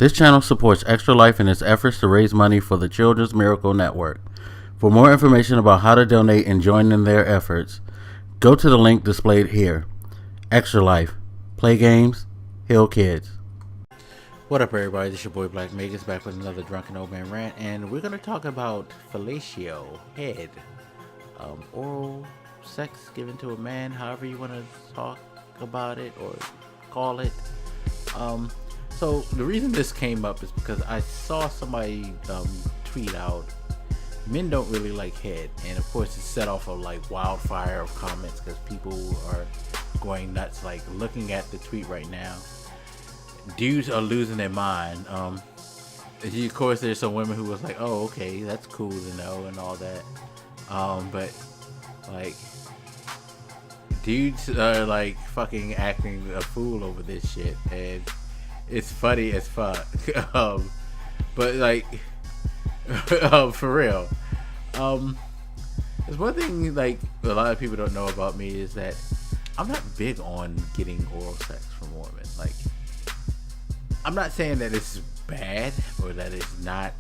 This channel supports Extra Life in its efforts to raise money for the Children's Miracle Network. For more information about how to donate and join in their efforts, go to the link displayed here. Extra Life. Play games, heal kids. What up, everybody? This is your boy Blak Magus back with another Drunken Old Man Rant, and we're going to talk about fellatio, head, oral sex given to a man, however you want to talk about it or call it. So the reason this came up is because I saw somebody tweet out, men don't really like head, and of course it's set off a like wildfire of comments because people are going nuts, like looking at the tweet right now. Dudes are losing their mind. Of course there's some women who was like, oh, okay, that's cool to know and all that, but like dudes are like fucking acting a fool over this shit, and it's funny as fuck. But like for real, there's one thing like a lot of people don't know about me is that I'm not big on getting oral sex from women. Like, I'm not saying that it's bad or that it's not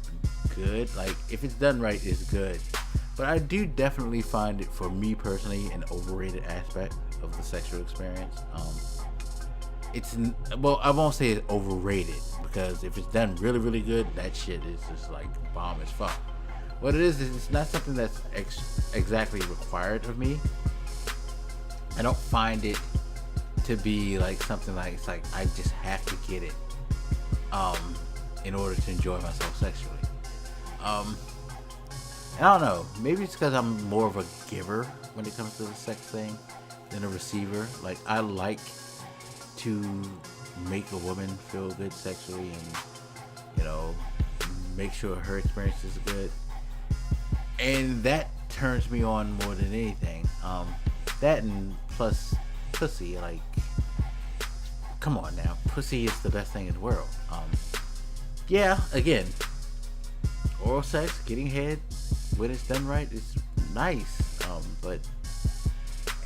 good. Like, if it's done right, it's good. But I do definitely find it, for me personally, an overrated aspect of the sexual experience. Well, I won't say it's overrated, because if it's done really, really good, that shit is just like bomb as fuck. What it is it's not something that's exactly required of me. I don't find it to be like something like it's like I just have to get it in order to enjoy myself sexually. I don't know, maybe it's because I'm more of a giver when it comes to the sex thing than a receiver. Like, I like to make a woman feel good sexually and, you know, make sure her experience is good, and that turns me on more than anything. That and plus pussy. Like, come on now, pussy is the best thing in the world. Yeah, again, oral sex, getting head when it's done right is nice, but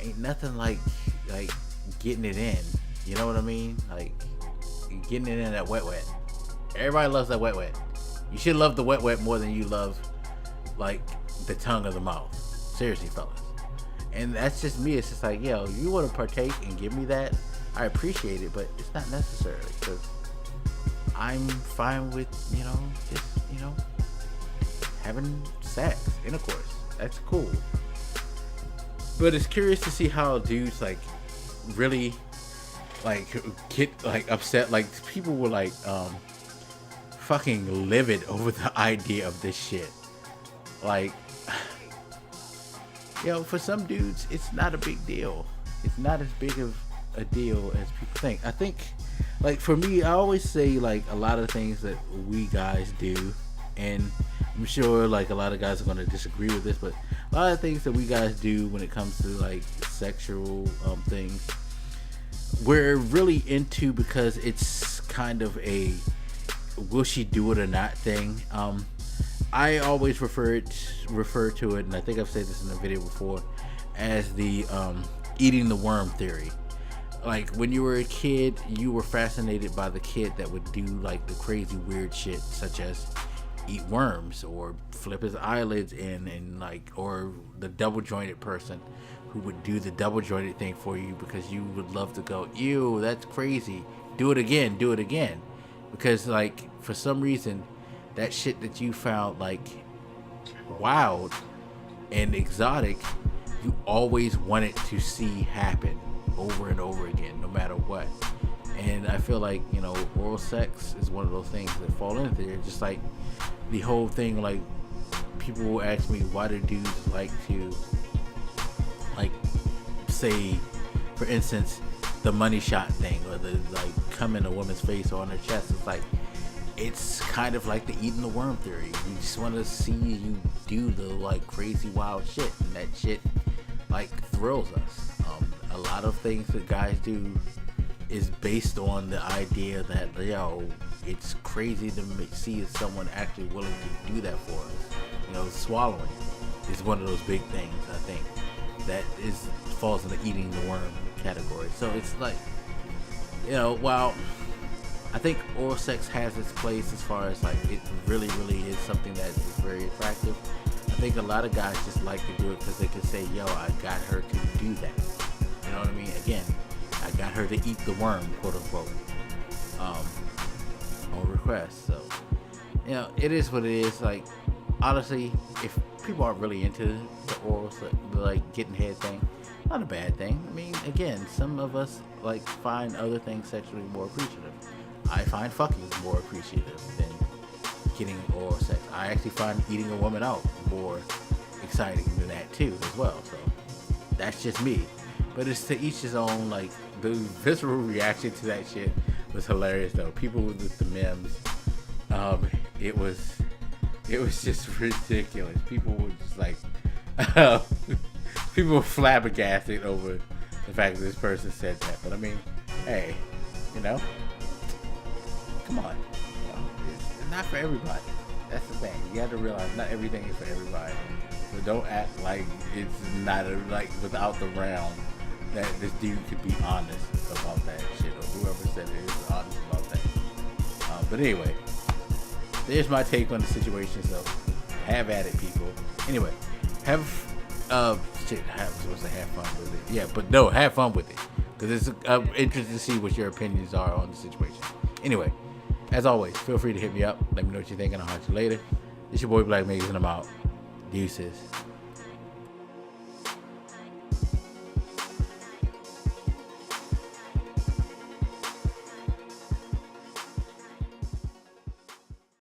ain't nothing like getting it in. You know what I mean? Like, getting it in that wet. Everybody loves that wet. You should love the wet more than you love like the tongue of the mouth. Seriously, fellas. And that's just me. It's just like, yo, you want to partake and give me that, I appreciate it, but it's not necessary, because I'm fine with, you know, just, you know, having sex, intercourse. That's cool. But it's curious to see how dudes like really like get like upset. Like, people were like fucking livid over the idea of this shit. Like, yo, for some dudes it's not a big deal. It's not as big of a deal as people think. I think, like, for me, I always say like a lot of things that we guys do, and I'm sure like a lot of guys are going to disagree with this, but a lot of things that we guys do when it comes to like sexual things, we're really into, because it's kind of a will she do it or not thing. I always refer to it, and I think I've said this in a video before, as the eating the worm theory. Like, when you were a kid, you were fascinated by the kid that would do like the crazy weird shit, such as eat worms or flip his eyelids in, and like, or the double jointed person who would do the double jointed thing for you because you would love to go, ew, that's crazy, do it again, because like for some reason that shit that you found like wild and exotic, you always wanted to see happen over and over again, no matter what. And I feel like, you know, oral sex is one of those things that fall into there. Just like the whole thing, like, people will ask me, why do dudes like to, like, say, for instance, the money shot thing, or the like come in a woman's face or on her chest. It's like, it's kind of like the eating the worm theory. We just want to see you do the like crazy wild shit, and that shit like thrills us. A lot of things that guys do is based on the idea that, yo, it's crazy to see someone actually willing to do that for us. You know, swallowing is one of those big things, I think, that falls in the eating the worm category. So it's like, you know, while I think oral sex has its place as far as like it really is something that is very attractive. I think a lot of guys just like to do it because they can say, yo, I got her to do that. You know what I mean? Again, I got her to eat the worm, quote unquote, on request. So, you know, it is what it is. Like, honestly, if people aren't really into the oral, like getting head thing, not a bad thing. I mean, again, some of us like find other things sexually more appreciative. I find fucking more appreciative than getting oral sex. I actually find eating a woman out more exciting than that too, as well. So that's just me. But it's to each his own. Like, the visceral reaction to that shit was hilarious though. People with the memes, it was just ridiculous. People were just like, people were flabbergasted over the fact that this person said that. But I mean, hey, you know, come on, you know, it's not for everybody. That's the thing. You got to realize not everything is for everybody. So don't act like it's not like without the realm that this dude could be honest about that shit, or whoever said it is honest about that. But anyway, there's my take on the situation. So have at it, people. Anyway, have shit. I was supposed to have fun with it. Yeah, but no, have fun with it because it's interesting to see what your opinions are on the situation. Anyway, as always, feel free to hit me up. Let me know what you think, and I'll catch you later. It's your boy Blak Magus, and I'm out. Deuces.